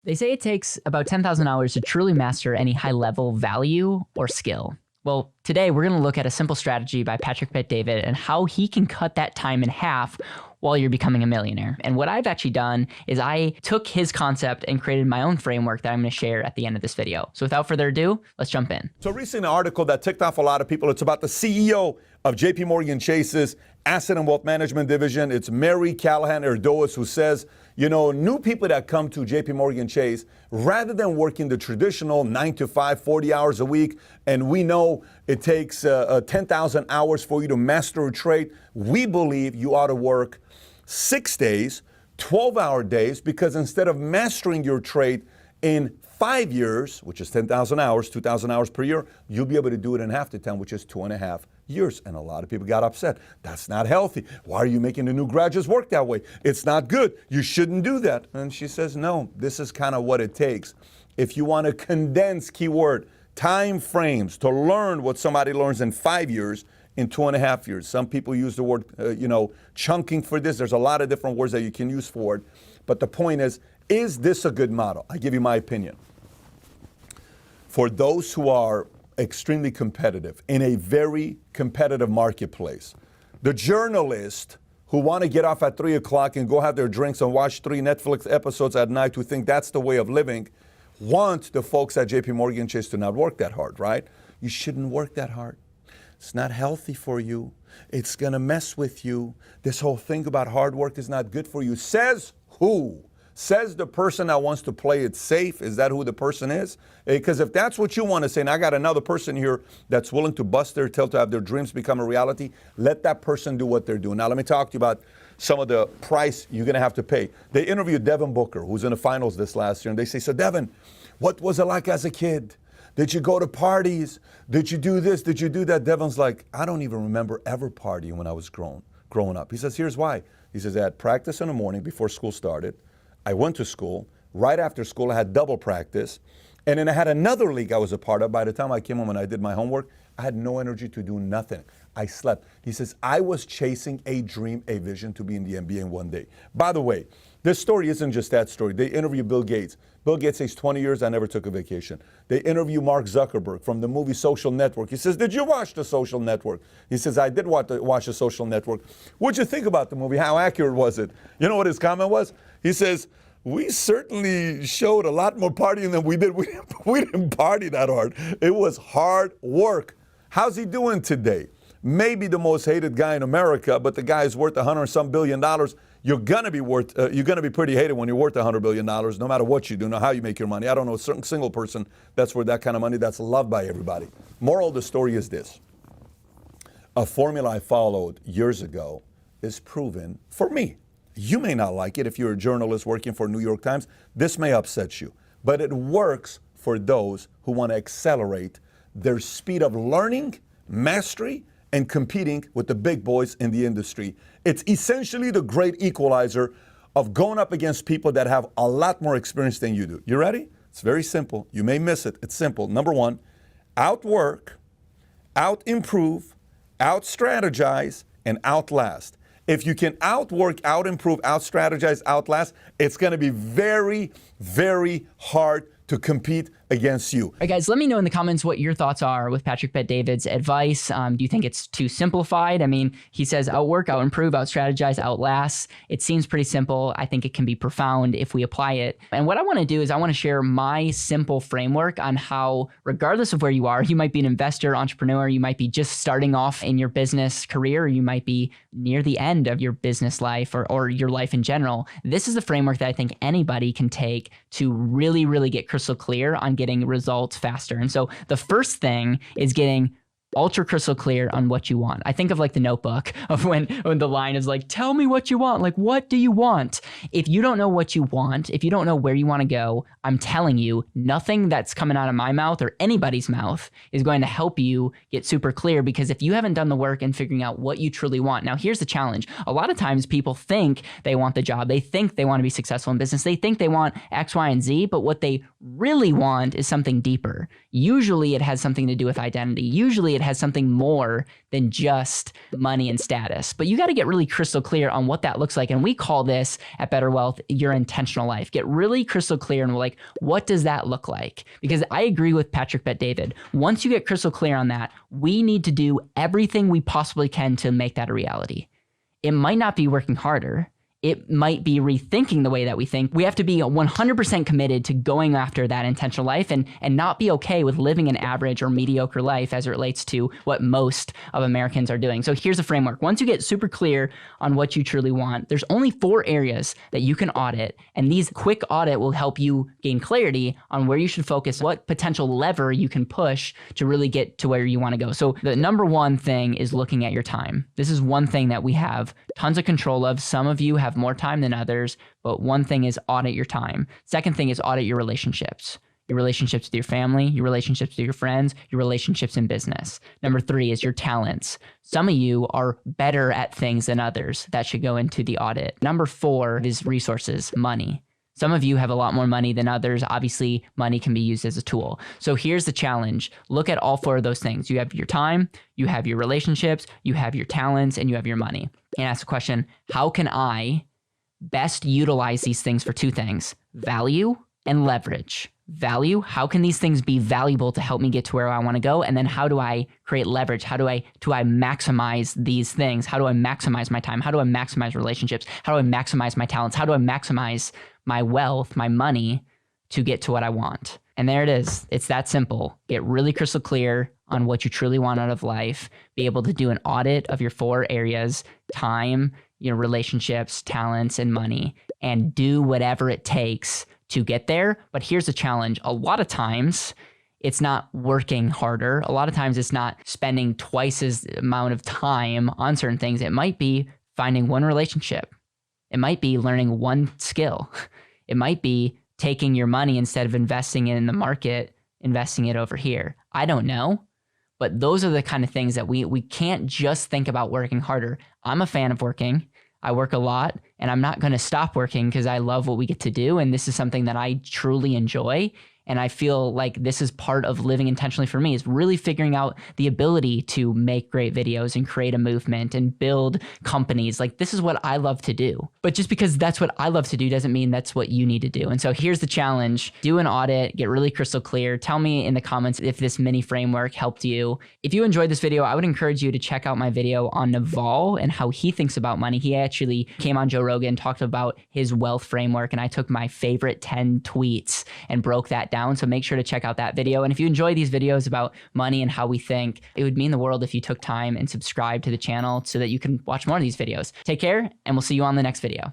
They say it takes about 10,000 hours to truly master any high-level value or skill. Well, today we're going to look at a simple strategy by Patrick Bet-David and how he can cut that time in half while you're becoming a millionaire. And what I've actually done is I took his concept and created my own framework that I'm going to share at the end of this video. So without further ado, let's jump in. So a recent article that ticked off a lot of people, it's about the CEO of JP Morgan Chase's Asset and Wealth Management Division. It's Mary Callahan Erdoes, who says, you know, new people that come to JP Morgan Chase, rather than working the traditional 9 to 5, 40 hours a week, and we know it takes 10,000 hours for you to master a trade, we believe you ought to work 6 days, 12-hour days, because instead of mastering your trade in 5 years, which is 10,000 hours, 2,000 hours per year, you'll be able to do it in half the time, which is 2.5 years. And a lot of people got upset. That's not healthy. Why are you making the new graduates work that way? It's not good. You shouldn't do that. And she says, no, this is kind of what it takes. If you want to condense, keyword, time frames to learn what somebody learns in 5 years, in 2.5 years. Some people use the word, chunking for this. There's a lot of different words that you can use for it. But the point is this a good model? I give you my opinion. For those who are extremely competitive in a very competitive marketplace, the journalists who want to get off at 3 o'clock and go have their drinks and watch 3 Netflix episodes at night, who think that's the way of living, want the folks at JP Morgan Chase to not work that hard, right? You shouldn't work that hard. It's not healthy for you. It's going to mess with you. This whole thing about hard work is not good for you. Says who? Says the person that wants to play it safe. Is that who the person is? Because if that's what you want to say, and I got another person here that's willing to bust their tail to have their dreams become a reality, let that person do what they're doing. Now, let me talk to you about some of the price you're going to have to pay. They interviewed Devin Booker, who's in the finals this last year, and they say, so Devin, what was it like as a kid? Did you go to parties? Did you do this? Did you do that? Devin's like, I don't even remember ever partying when I was growing up. He says, here's why. He says, I had practice in the morning before school started. I went to school. Right after school, I had double practice. And then I had another league I was a part of. By the time I came home and I did my homework, I had no energy to do nothing. I slept. He says, I was chasing a dream, a vision to be in the NBA in one day. By the way, this story isn't just that story. They interview Bill Gates. Bill Gates says, 20 years, I never took a vacation. They interview Mark Zuckerberg from the movie Social Network. He says, did you watch The Social Network? He saes, I did watch The Social Network. What'd you think about the movie? How accurate was it? You know what his comment was? He says, we certainly showed a lot more partying than we did. We didn't party that hard. It was hard work. How's he doing today? Maybe the most hated guy in America, but the guy is worth $100 and some billion. You're gonna be pretty hated when you're worth $100 billion, no matter what you do, no how you make your money. I don't know a certain single person that's worth that kind of money that's loved by everybody. Moral of the story is this. A formula I followed years ago is proven for me. You may not like it if you're a journalist working for New York Times. This may upset you, but it works for those who want to accelerate their speed of learning, mastery, and competing with the big boys in the industry. It's essentially the great equalizer of going up against people that have a lot more experience than you do. You ready? It's very simple. You may miss it. It's simple. Number one, outwork, out-improve, out-strategize, and outlast. If you can outwork, out-improve, out-strategize, outlast, it's going to be very, very hard to compete against you. All right, guys, let me know in the comments what your thoughts are with Patrick Bet-David's advice. Do you think it's too simplified? I mean, he says outwork, out-improve, out-strategize, outlast. It seems pretty simple. I think it can be profound if we apply it. And what I want to do is I want to share my simple framework on how, regardless of where you are, you might be an investor, entrepreneur, you might be just starting off in your business career, or you might be near the end of your business life or your life in general. This is a framework that I think anybody can take to really, really get crystal clear on getting results faster. And so the first thing is getting ultra crystal clear on what you want. I think of like the Notebook of when the line is like, tell me what you want. Like, what do you want? If you don't know what you want, if you don't know where you want to go, I'm telling you, nothing that's coming out of my mouth or anybody's mouth is going to help you get super clear, because if you haven't done the work in figuring out what you truly want. Now, here's the challenge. A lot of times people think they want the job. They think they want to be successful in business. They think they want X, Y, and Z, but what they really want is something deeper. Usually it has something to do with identity. Usually it it has something more than just money and status. But you got to get really crystal clear on what that looks like. And we call this at BetterWealth your intentional life. Get really crystal clear and like, what does that look like? Because I agree with Patrick Bet-David. Once you get crystal clear on that, we need to do everything we possibly can to make that a reality. It might not be working harder. It might be rethinking the way that we think. We have to be 100% committed to going after that intentional life and not be okay with living an average or mediocre life as it relates to what most of Americans are doing. So here's a framework. Once you get super clear on what you truly want, there's only 4 areas that you can audit. And these quick audit will help you gain clarity on where you should focus, what potential lever you can push to really get to where you want to go. So the number one thing is looking at your time. This is one thing that we have tons of control of. Some of you have more time than others, but one thing is audit your time. Second thing is audit your relationships with your family, your relationships with your friends, your relationships in business. Number 3 is your talents. Some of you are better at things than others. That should go into the audit. Number 4 is resources, money. Some of you have a lot more money than others. Obviously, money can be used as a tool. So here's the challenge. Look at all 4 of those things. You have your time, you have your relationships, you have your talents, and you have your money. And ask the question, how can I best utilize these things for 2 things? Value and leverage. Value, how can these things be valuable to help me get to where I want to go? And then how do I create leverage? How do I maximize these things? How do I maximize my time? How do I maximize relationships? How do I maximize my talents? How do I maximize my wealth, my money to get to what I want? And there it is. It's that simple. Get really crystal clear on what you truly want out of life. Be able to do an audit of your 4 areas, time, relationships, talents, and money, and do whatever it takes to get there. But here's the challenge. A lot of times it's not working harder. A lot of times it's not spending twice as amount of time on certain things. It might be finding one relationship. It might be learning one skill. It might be taking your money, instead of investing it in the market, investing it over here. I don't know. But those are the kind of things that we can't just think about working harder. I'm a fan of working. I work a lot, and I'm not going to stop working because I love what we get to do. And this is something that I truly enjoy. And I feel like this is part of living intentionally for me, is really figuring out the ability to make great videos and create a movement and build companies. Like, this is what I love to do. But just because that's what I love to do doesn't mean that's what you need to do. And so here's the challenge. Do an audit, get really crystal clear. Tell me in the comments if this mini framework helped you. If you enjoyed this video, I would encourage you to check out my video on Naval and how he thinks about money. He actually came on Joe Rogan, talked about his wealth framework, and I took my favorite 10 tweets and broke that down. So make sure to check out that video. And if you enjoy these videos about money and how we think, it would mean the world if you took time and subscribe to the channel so that you can watch more of these videos. Take care, and we'll see you on the next video.